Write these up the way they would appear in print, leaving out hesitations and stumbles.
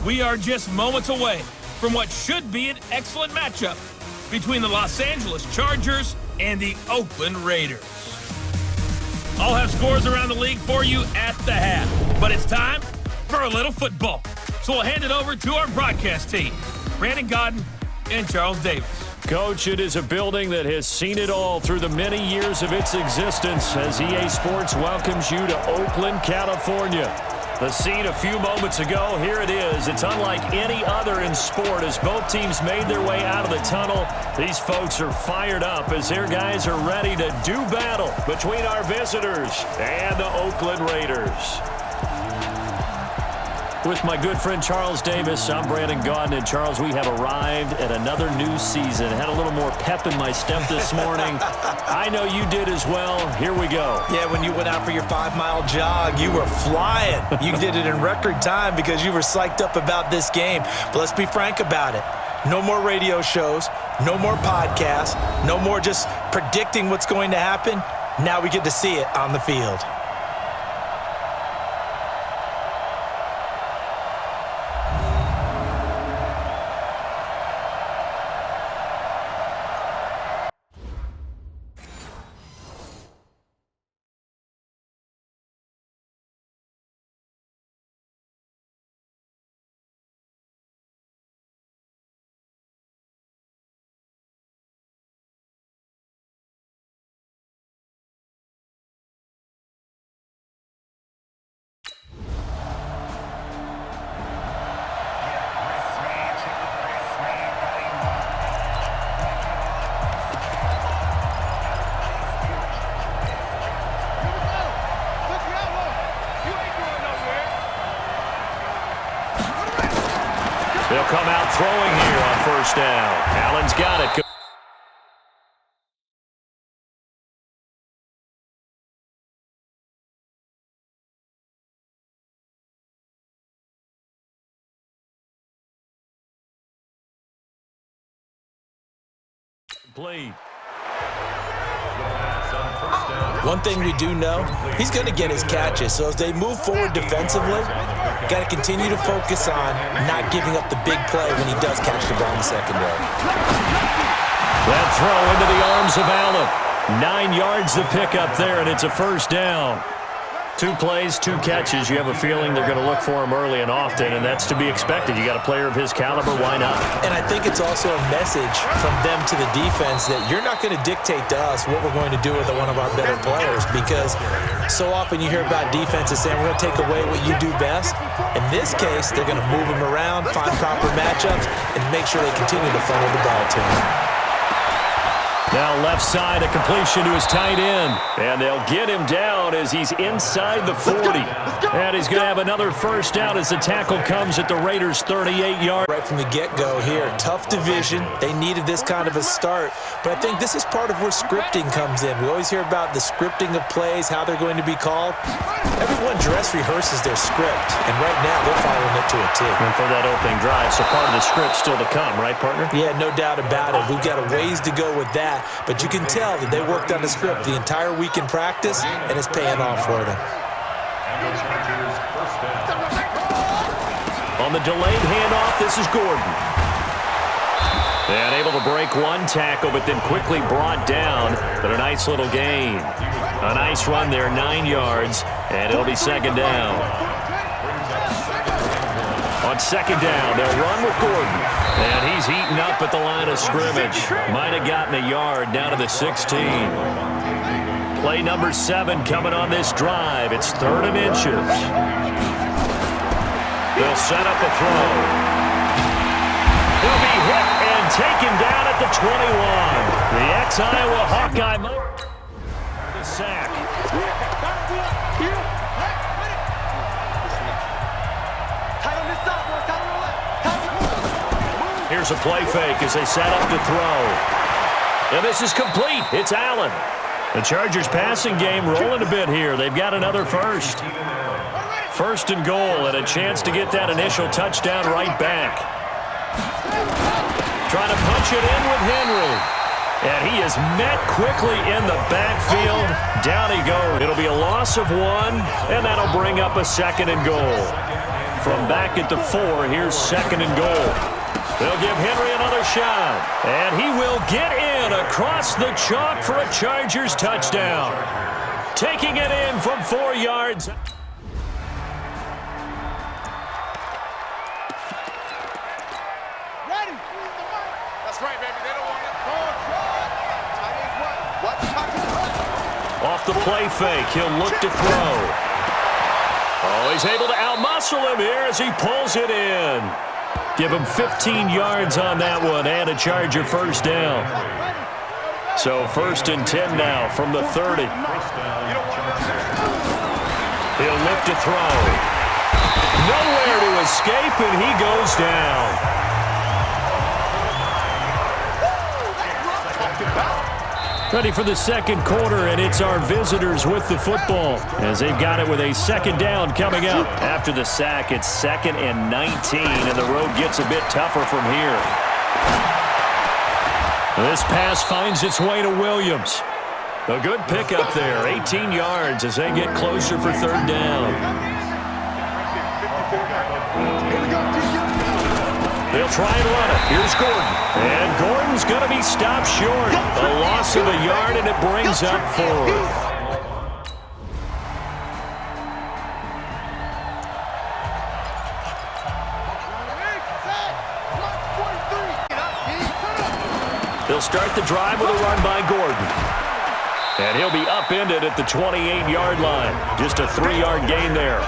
We are just moments away from what should be an excellent matchup between the Los Angeles Chargers and the Oakland Raiders. I'll have scores around the league for you at the half, but it's time for a little football. So we'll hand it over to our broadcast team, Brandon Godden and Charles Davis. Coach, it is a building that has seen it all through the many years of its existence as EA Sports welcomes you to Oakland, California. The scene a few moments ago, here it is. It's unlike any other in sport as both teams made their way out of the tunnel. These folks are fired up as their guys are ready to do battle between our visitors and the Oakland Raiders. With my good friend Charles Davis, I'm Brandon Godden. And Charles, we have arrived at another new season. Had a little more pep in my step this morning. I know you did as well. Here we go. Yeah, when you went out for your 5-mile jog, you were flying. You did it in record time because you were psyched up about this game. But let's be frank about it. No more radio shows, no more podcasts, no more just predicting what's going to happen. Now we get to see it on the field. They'll come out throwing here on first down. Allen's got it. Complete. One thing we do know, he's going to get his catches. So as they move forward defensively, got to continue to focus on not giving up the big play when he does catch the ball in the secondary. That throw into the arms of Allen. 9 yards to pick up there, and it's a first down. 2 plays, 2 catches. You have a feeling they're going to look for him early and often, and that's to be expected. You got a player of his caliber, why not? And I think it's also a message from them to the defense that you're not going to dictate to us what we're going to do with one of our better players, because so often you hear about defenses saying we're going to take away what you do best. In this case, they're going to move him around, find proper matchups, and make sure they continue to funnel the ball to him. Now left side, a completion to his tight end. And they'll get him down as he's inside the 40. And he's going to have another first down as the tackle comes at the Raiders' 38-yard. Right from the get-go here, tough division. They needed this kind of a start. But I think this is part of where scripting comes in. We always hear about the scripting of plays, how they're going to be called. Everyone dress rehearses their script. And right now, they're following it to a T. And for that opening drive, so part of the script still to come, right, partner? Yeah, no doubt about it. We've got a ways to go with that. But you can tell that they worked on the script the entire week in practice, and it's paying off for them. On the delayed handoff, this is Gordon. And able to break one tackle, but then quickly brought down. But a nice little gain. A nice run there, 9 yards, and it'll be second down. On second down, they'll run with Gordon. And he's eaten up at the line of scrimmage. Might have gotten a yard down to the 16. Play number 7 coming on this drive. It's 3rd and inches. They'll set up a throw. He'll be hit and taken down at the 21. The ex-Iowa Hawkeye the sack. Here's a play fake as they set up to throw. And this is complete. It's Allen. The Chargers passing game rolling a bit here. They've got another first. 1st and goal and a chance to get that initial touchdown right back. Trying to punch it in with Henry. And he is met quickly in the backfield. Down he goes. It'll be a loss of 1, and that'll bring up a 2nd and goal. From back at the 4, here's 2nd and goal. They'll give Henry another shot. And he will get in across the chalk for a Chargers touchdown. Taking it in from 4 yards. Ready. That's right, baby. They don't want it. Off the play fake, he'll look to throw. Oh, he's able to outmuscle him here as he pulls it in. Give him 15 yards on that one and a Charger first down. So 1st and 10 now from the 30. He'll look to throw. Nowhere to escape, and he goes down. Ready for the 2nd quarter, and it's our visitors with the football as they've got it with a 2nd down coming up. After the sack, it's 2nd and 19, and the road gets a bit tougher from here. This pass finds its way to Williams. A good pickup there, 18 yards as they get closer for 3rd down. They'll try and run it. Here's Gordon. And Gordon's going to be stopped short. A loss of a yard, and it brings up 4th. They'll start the drive with a run by Gordon. And he'll be upended at the 28-yard line. Just a 3-yard gain there.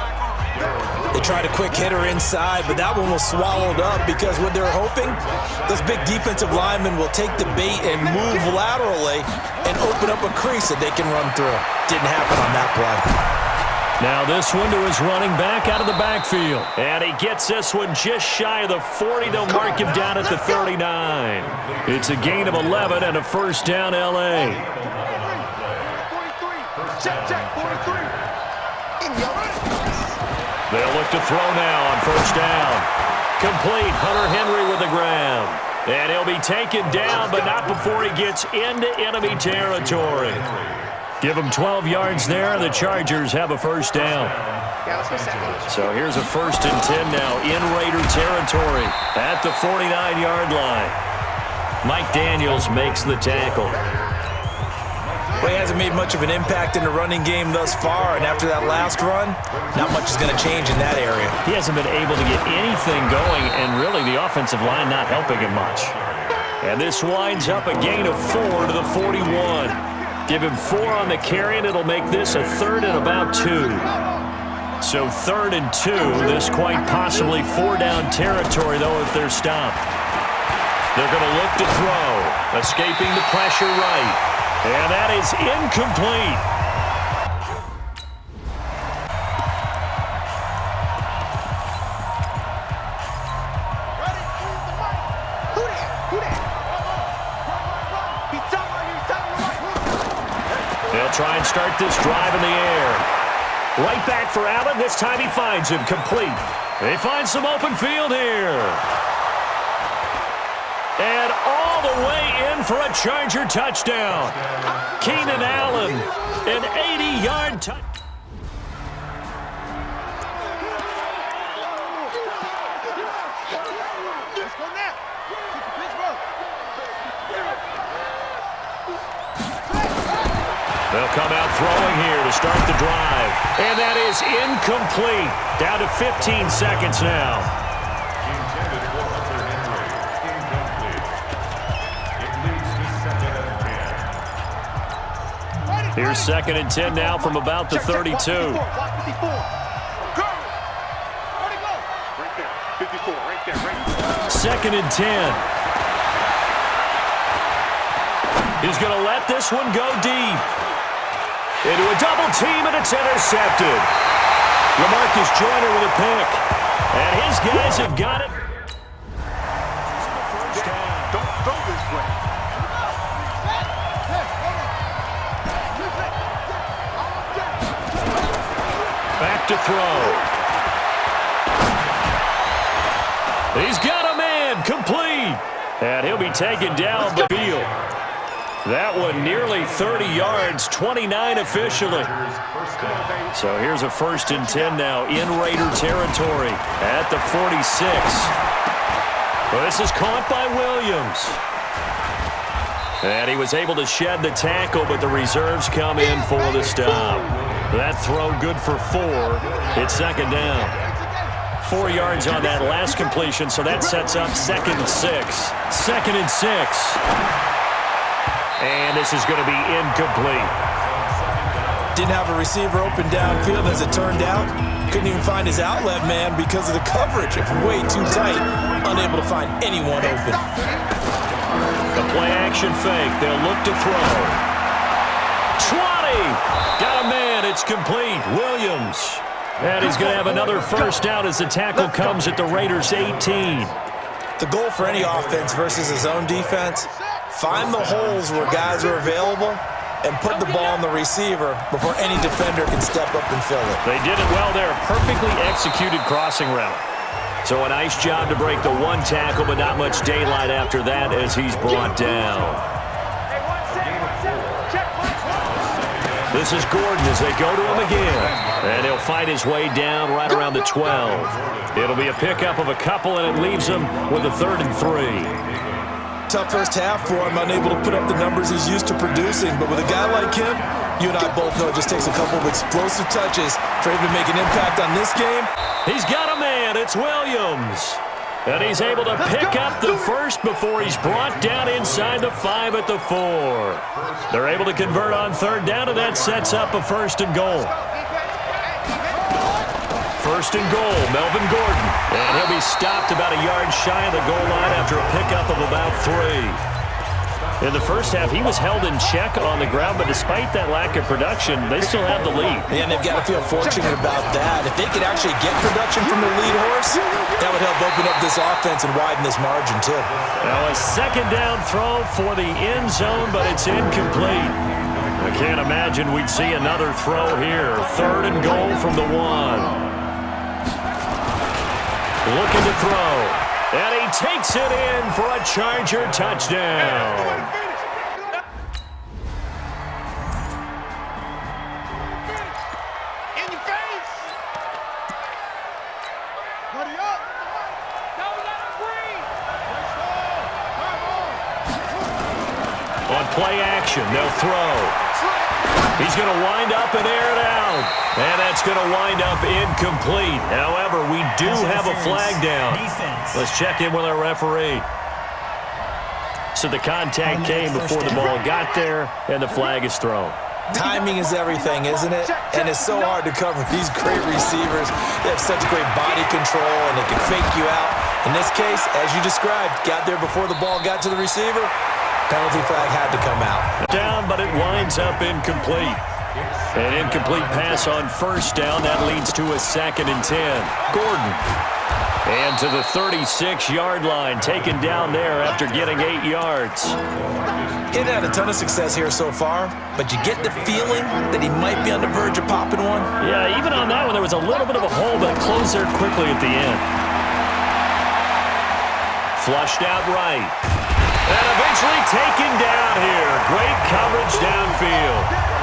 They tried a quick hitter inside, but that one was swallowed up because what they're hoping, those big defensive linemen will take the bait and move laterally and open up a crease that they can run through. Didn't happen on that play. Now this one to his running back out of the backfield. And he gets this one just shy of the 40. They'll mark him down at the 39. It's a gain of 11 and a first down, L.A. Check, 43. They'll look to throw now on first down. Complete. Hunter Henry with the ground. And he'll be taken down, but not before he gets into enemy territory. Give him 12 yards there, and the Chargers have a first down. So here's a 1st and 10 now in Raider territory at the 49-yard line. Mike Daniels makes the tackle. Well, he hasn't made much of an impact in the running game thus far, and after that last run, not much is going to change in that area. He hasn't been able to get anything going, and really the offensive line not helping him much. And this winds up a gain of 4 to the 41. Give him 4 on the carry, and it'll make this a 3rd and about 2. So 3rd and 2, this quite possibly 4-down territory, though, if they're stopped. They're going to look to throw, escaping the pressure right. And that is incomplete. They'll try and start this drive in the air. Right back for Allen. This time he finds him complete. They find some open field here. And all the way in for a Charger touchdown. Keenan Allen, an 80-yard touchdown. They'll come out throwing here to start the drive. And that is incomplete. Down to 15 seconds now. Here's 2nd and 10 now from about the 32. 54, right there. 2nd and 10. He's going to let this one go deep. Into a double team, and it's intercepted. LaMarcus Joyner with a pick. And his guys have got it. Don't go this way. Back to throw. He's got a man complete. And he'll be taken down the field. That one nearly 30 yards, 29 officially. So here's a 1st and 10 now in Raider territory at the 46. Well, this is caught by Williams. And he was able to shed the tackle, but the reserves come in for the stop. That throw good for 4. It's 2nd down. 4 yards on that last completion, so that sets up 2nd and 6. 2nd and 6. And this is going to be incomplete. Didn't have a receiver open downfield as it turned out. Couldn't even find his outlet man because of the coverage. It's way too tight. Unable to find anyone open. The play-action fake. They'll look to throw. 20! Got a man. It's complete. Williams. And he's going to have another 1st down as the tackle comes at the Raiders' 18. The goal for any offense versus his own defense, find the holes where guys are available and put the ball on the receiver before any defender can step up and fill it. They did it well there. Perfectly executed crossing route. So a nice job to break the 1 tackle, but not much daylight after that as he's brought down. This is Gordon as they go to him again. And he'll fight his way down right around the 12. It'll be a pickup of a couple, and it leaves him with a 3rd and 3. Tough first half for him, unable to put up the numbers he's used to producing. But with a guy like him, you and I both know it just takes a couple of explosive touches for him to make an impact on this game. He's got a man. It's Williams. And he's able to pick up the 1st before he's brought down inside the 5 at the 4. They're able to convert on 3rd down, and that sets up a 1st and goal. 1st and goal, Melvin Gordon. And he'll be stopped about a yard shy of the goal line after a pickup of about 3. In the first half, he was held in check on the ground, but despite that lack of production, they still have the lead. And they've got to feel fortunate about that. If they could actually get production from their lead horse, that would help open up this offense and widen this margin, too. Now a 2nd down throw for the end zone, but it's incomplete. I can't imagine we'd see another throw here. 3rd and goal from the 1. Looking to throw. And he takes it in for a Charger touchdown. In your face. Buddy up. Don't let him breathe. On play action, they'll throw. He's going to wind up and air it out. And that's going to wind up incomplete. However, we do have a flag down. Let's check in with our referee. So the contact came before the ball got there, and the flag is thrown. Timing is everything, isn't it? And it's so hard to cover these great receivers. They have such great body control, and they can fake you out. In this case, as you described, got there before the ball got to the receiver. Penalty flag had to come out. Down, but it winds up incomplete. An incomplete pass on 1st down. That leads to a 2nd and 10. Gordon. And to the 36-yard line, taken down there after getting 8 yards. He hasn't had a ton of success here so far, but you get the feeling that he might be on the verge of popping one. Yeah, even on that one, there was a little bit of a hole, but it closed there quickly at the end. Flushed out right. And eventually taken down here. Great coverage downfield.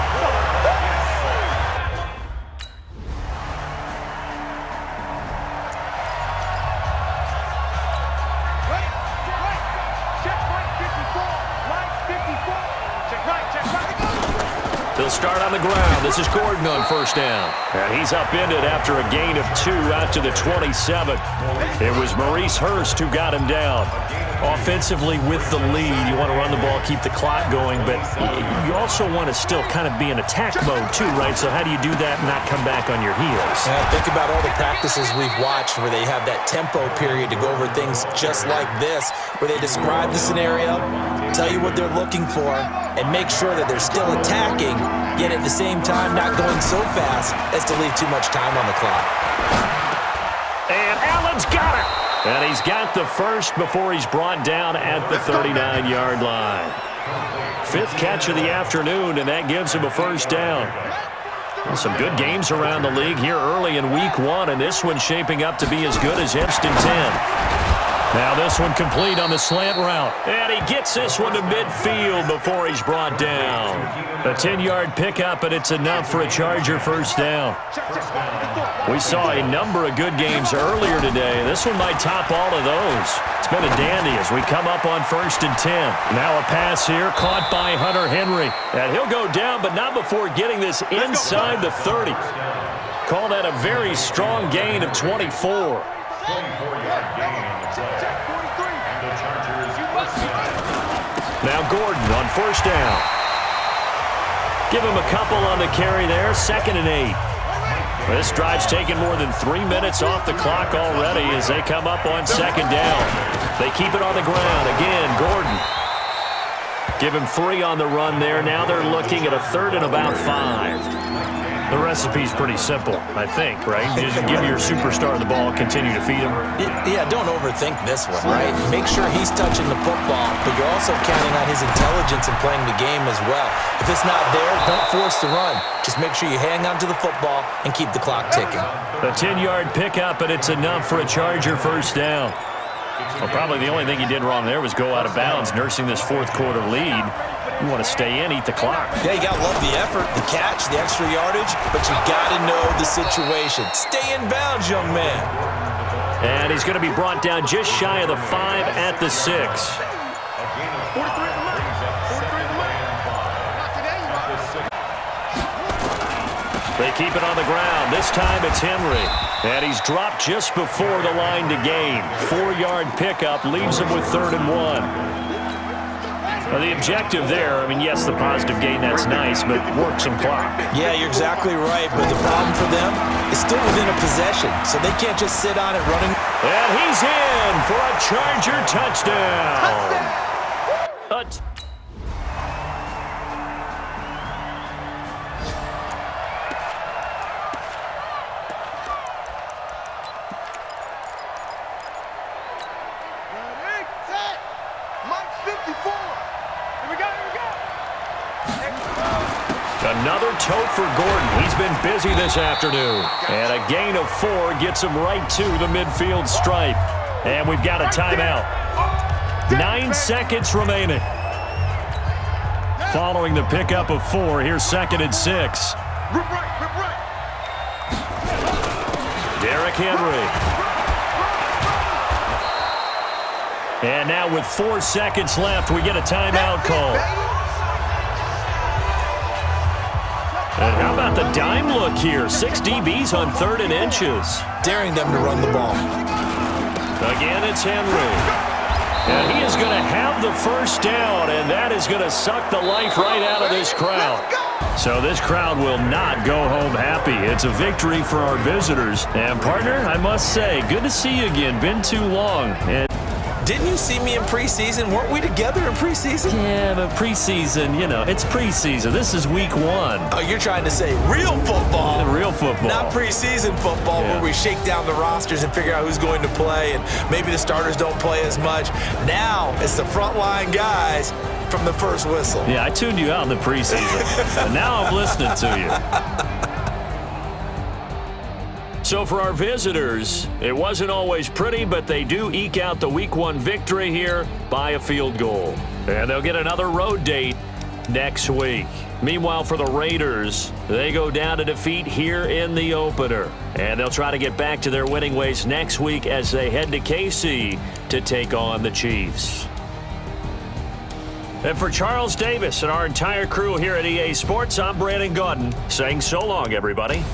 They'll start on the ground. This is Gordon on 1st down. And he's upended after a gain of 2 out to the 27. It was Maurice Hurst who got him down. Offensively with the lead, you want to run the ball, keep the clock going, but you also want to still kind of be in attack mode too, right? So how do you do that and not come back on your heels? Think about all the practices we've watched where they have that tempo period to go over things just like this, where they describe the scenario, tell you what they're looking for, and make sure that they're still attacking, yet at the same time not going so fast as to leave too much time on the clock. And Allen's got it. And he's got the 1st before he's brought down at the 39-yard line. 5th catch of the afternoon, and that gives him a 1st down. Some good games around the league here early in week 1, and this one's shaping up to be as good as instant 10. Now this one complete on the slant route. And he gets this one to midfield before he's brought down. A 10-yard pickup, and it's enough for a Charger first down. We saw a number of good games earlier today. This one might top all of those. It's been a dandy as we come up on 1st and 10. Now a pass here caught by Hunter Henry. And he'll go down, but not before getting this inside the 30. Call that a very strong gain of 24. Now Gordon on first down. Give him a couple on the carry there. 2nd and 8. This drive's taken more than 3 minutes off the clock already as they come up on 2nd down. They keep it on the ground. Again, Gordon. Give him 3 on the run there. Now they're looking at a 3rd and about 5. The recipe's pretty simple, I think, right? You just give your superstar the ball, continue to feed him. Yeah, don't overthink this one, right? Make sure he's touching the football, but you're also counting on his intelligence in playing the game as well. If it's not there, don't force the run. Just make sure you hang on to the football and keep the clock ticking. A 10-yard pickup, and it's enough for a Charger first down. Well, probably the only thing he did wrong there was go out of bounds, nursing this 4th quarter lead. You want to stay in, eat the clock. Yeah, you got to love the effort, the catch, the extra yardage, but you got to know the situation. Stay in bounds, young man. And he's going to be brought down just shy of the 5 at the 6. They keep it on the ground. This time it's Henry. And he's dropped just before the line to gain. 4-yard pickup leaves him with 3rd and 1. Well, the objective there, I mean, yes, the positive gain, that's nice, but work some clock. Yeah, you're exactly right, but the problem for them is still within a possession, so they can't just sit on it running. And he's in for a Charger touchdown. Another tote for Gordon. He's been busy this afternoon. And a gain of 4 gets him right to the midfield stripe. And we've got a timeout. 9 seconds remaining. Following the pickup of 4, here's 2nd and 6. Derrick Henry. And now with 4 seconds left, we get a timeout call. And how about the dime look here? 6 DBs on 3rd and inches. Daring them to run the ball. Again, it's Henry. And he is going to have the first down, and that is going to suck the life right out of this crowd. So this crowd will not go home happy. It's a victory for our visitors. And, partner, I must say, good to see you again. Been too long. And didn't you see me in preseason? Weren't we together in preseason? yeah, but preseason, you know, it's preseason. This is week 1. Oh, you're trying to say real football. Real football. Not preseason football where we shake down the rosters and figure out who's going to play, and maybe the starters don't play as much. Now it's the frontline guys from the first whistle. Yeah, I tuned you out in the preseason. And now I'm listening to you. So for our visitors, it wasn't always pretty, but they do eke out the Week 1 victory here by a field goal. And they'll get another road date next week. Meanwhile, for the Raiders, they go down to defeat here in the opener. And they'll try to get back to their winning ways next week as they head to KC to take on the Chiefs. And for Charles Davis and our entire crew here at EA Sports, I'm Brandon Gaudin saying so long, everybody.